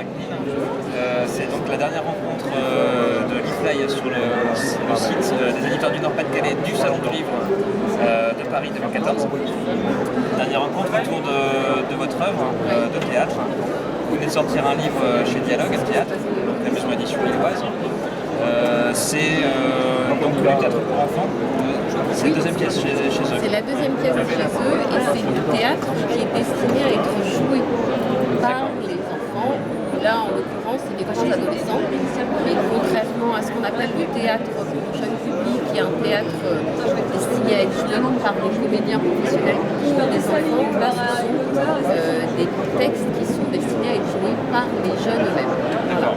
McNeil. C'est donc la dernière rencontre de l'IFLY sur le site des éditeurs du Nord-Pas-de-Calais du Salon du Livre de Paris 2014. Dernière rencontre autour de votre œuvre de théâtre. Vous venez de sortir un livre chez Dialogue Théâtre, la maison édition lilloise. C'est donc du théâtre pour enfants. C'est la deuxième pièce chez eux. C'est la deuxième pièce chez eux et c'est du théâtre qui est destiné à être joué par les enfants. Là, en l'occurrence, c'est des grands adolescents. Mais contrairement à ce qu'on appelle le théâtre pour jeune public, qui est un théâtre destiné à être joué par des comédiens professionnels pour des enfants, là, ce sont des textes qui sont destinés à être joués par les jeunes eux-mêmes. Voilà.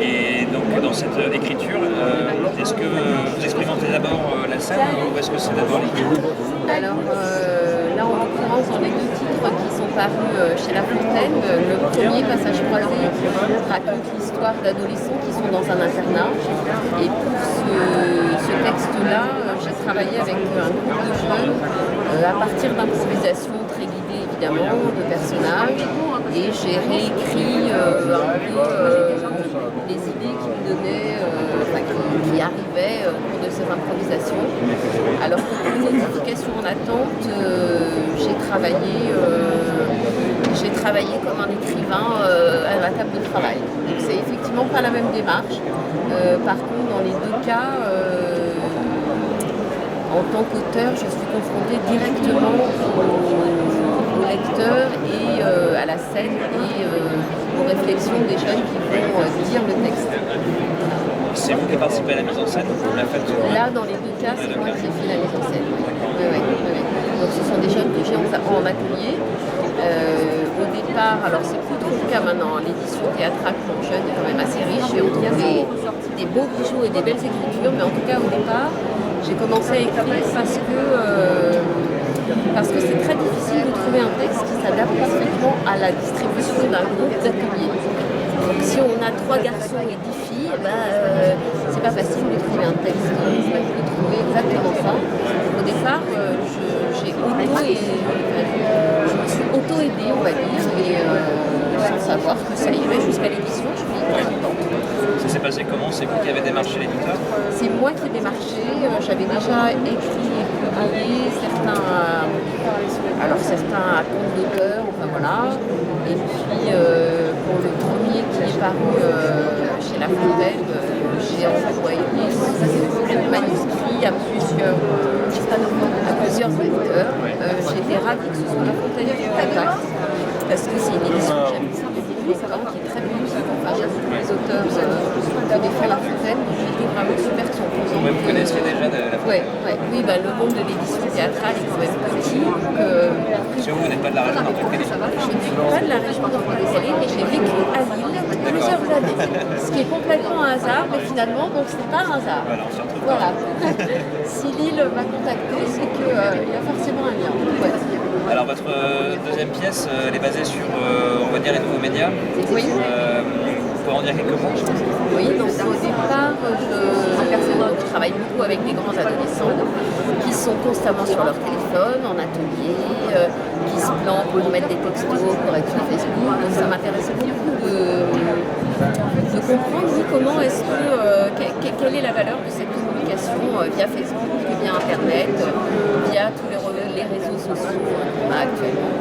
Et donc dans cette écriture, est-ce que vous expérimentez d'abord la scène ou est-ce que c'est d'abord l'écriture? Alors là, en l'occurrence, dans les deux titres qui sont parus chez La Fontaine, le premier, Passage croisé, raconte l'histoire d'adolescents qui sont dans un internat. Et pour ce texte-là, j'ai travaillé avec un groupe de jeunes à partir d'improvisations très guidées évidemment, de personnages. Et j'ai réécrit un peu les idées qui me donnaient, qui arrivaient au cours de ces improvisations. Alors que pour une modification en attente, j'ai travaillé comme un écrivain à la table de travail. Donc c'est effectivement pas la même démarche. Par contre, dans les deux cas, en tant qu'auteur, je suis confrontée directement au lecteur et à la scène et aux réflexions des jeunes qui vont dire le texte. C'est vous qui participez à la mise en scène? Là, dans les deux cas, c'est moi qui ai fait la mise en scène. Oui. Donc ce sont des jeunes que j'ai en atelier. Au départ, alors c'est plus trop le cas maintenant, l'édition théâtrale pour jeunes est quand même assez riche et on trouve des beaux bijoux et des belles écritures, mais en tout cas au départ, j'ai commencé à écrire parce que c'est très difficile de trouver un texte qui s'adapte parfaitement à la distribution d'un groupe d'ateliers. Donc si on a 3 garçons et 10 filles, c'est pas facile de trouver un texte qui peut trouver exactement ça. Au départ, je me suis auto-aidée, on va dire, et sans savoir que ça irait jusqu'à l'édition, je suis hyper contente. Ça s'est passé comment? C'est vous qui avez démarché l'éditeur? C'est moi qui ai démarché. J'avais déjà écrit et publié certains à compte d'auteur, enfin voilà. Et puis pour le premier qui est paru chez La Fontaine, j'ai envoyé le manuscrit à plusieurs éditeurs. J'étais ravie que ce soit La Fontaine qui contacte, parce que c'est une édition que j'aime depuis longtemps, qui est très politique. Enfin, j'aime beaucoup les auteurs que défend La Fontaine, donc j'étais vraiment super de son projet. Vous connaissiez déjà La Fontaine? Oui, le monde de l'édition théâtrale est quand même petit. Parce que vous n'êtes pas de la région d'Nord-Pas-de-Calais? Je ne suis pas de la région d'Nord-Pas-de-Calais, mais j'ai vécu à Lille plusieurs années. Ce qui est complètement un hasard, mais finalement, donc ce n'est pas un hasard. Voilà. Si Lille m'a contacté, c'est qu'il y a forcément un lien. Ouais. Alors votre deuxième pièce, elle est basée sur, on va dire, les nouveaux médias. Oui. Vous pouvez en dire quelques mots? Oui, donc au départ, je travaille beaucoup avec des grands adolescents qui sont constamment sur leur téléphone, en atelier, qui se plantent pour mettre des textos, pour être sur Facebook. Donc ça m'intéressait beaucoup de comprendre comment est-ce que, quelle est la valeur de cette communication via Facebook, via Internet, via tous les réseaux sociaux qu'on a actuellement.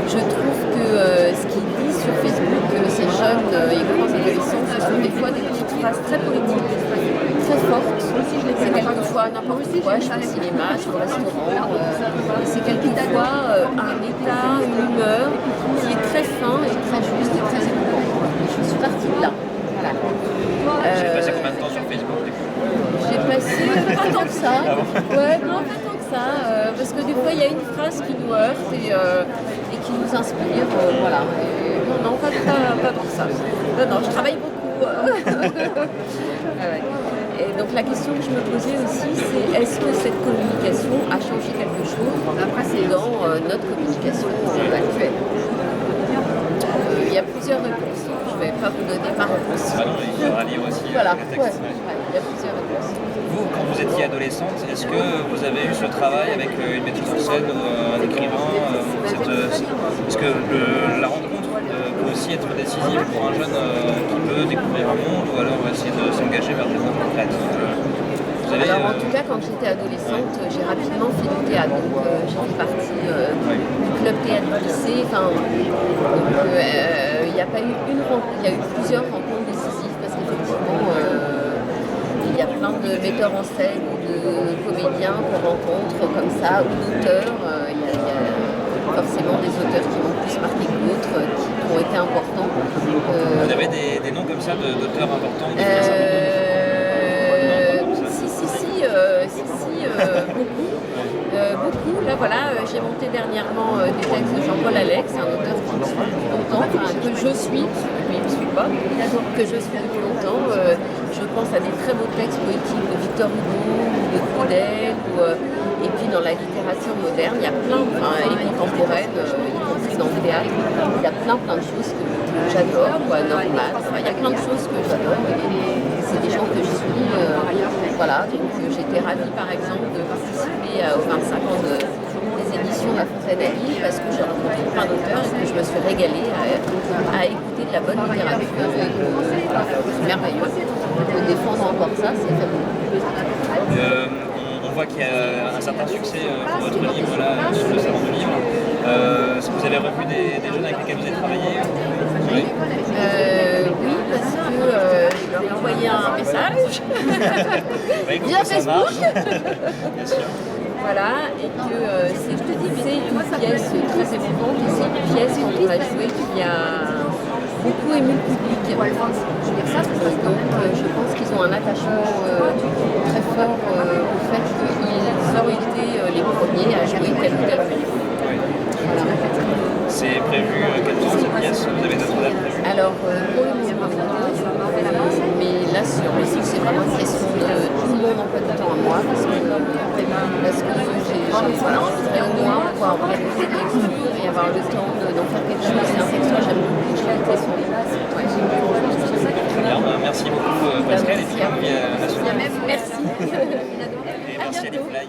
Je trouve que ce qui dit sur Facebook, ces jeunes et grands adolescents, ce sont des fois des petites phrases très politiques, très fortes. C'est quelquefois n'importe quoi, je vais au cinéma, je vais au restaurant. C'est quelquefois un état, une humeur qui est très fin et très juste et très émouvant. Je suis partie de là. Voilà. Vous avez passé combien de temps sur Facebook du coup? J'ai passé pas tant que ça. Ouais, non, pas tant que ça. Parce que des fois, il y a une phrase qui nous heurte et qui nous inspire. Voilà. Et, non, pas pour ça. Non, je travaille beaucoup. Ouais. Et donc la question que je me posais aussi, c'est est-ce que cette communication a changé quelque chose dans notre communication actuelle? Il y a plusieurs réponses. Je ne vais pas vous donner ma réponse. Il faudra lire aussi voilà. le texte. Il y a plusieurs réponses. Vous, quand vous étiez adolescente, est-ce que vous avez eu ce travail avec une metteuse en scène ou un écrivain? Est-ce que la rencontre que vous aussi être décisive pour un jeune qui veut découvrir un monde ou alors essayer de s'engager vers des œuvres créatives. Alors en tout cas, quand j'étais adolescente, j'ai rapidement fait du théâtre. Donc j'ai fait partie du club théâtre du lycée. Enfin, il n'y a pas eu une rencontre, il y a eu plusieurs rencontres décisives parce qu'effectivement, il y a plein de metteurs en scène ou de comédiens qu'on rencontre comme ça, ou d'auteurs. Il y a forcément des auteurs qui m'ont plus marqué que d'autres, qui ont été importants. Vous avez des noms comme ça d'auteurs importants beaucoup. Là, voilà, j'ai monté dernièrement des textes de Jean-Paul Alex, un auteur qui me suit depuis longtemps, que je suis, lui il ne me suit pas, que je suis depuis longtemps. Je pense à des très beaux textes poétiques de Victor Hugo, ou de Claudel, et puis dans la littérature moderne, il y a plein, et contemporaine, y compris dans le théâtre, il y a plein de choses que j'adore, Normal, il y a plein de choses que j'adore, et c'est des gens que je suis. Voilà, donc j'étais ravie par exemple de participer aux 25 ans des éditions de La Fontaine à Lille parce que j'ai rencontré plein d'auteurs et que je me suis régalée à écouter de la bonne littérature. C'est merveilleux. De défendre encore ça, c'est fabuleux. On voit qu'il y a un certain succès pour votre livre là, sur le salon du livre. Est-ce que vous avez revu des jeunes avec lesquels vous avez travaillé? Oui, parce que je leur ai envoyé un message via Facebook. Bien sûr. Voilà, et que c'est une pièce très émouvante et c'est une pièce quand on l'a jouée qui a beaucoup ému le public. Donc je pense qu'ils ont un attachement très fort au fait qu'ils ont été les premiers à jouer tel ou tel film. C'est prévu quel temps cette pièce? Vous avez d'autres dates prévues? Alors pour le moment, mais là sur le site c'est vraiment une question de tout le monde en fait du temps à moi parce que j'ai au moins pouvoir organiser des lectures et avoir le temps d'en faire quelque chose. C'est un texte que j'aime beaucoup, je l'ai été sur les bases. Bien, merci beaucoup Pascal et puis merci. à la suite. Merci. Et merci à Lifly.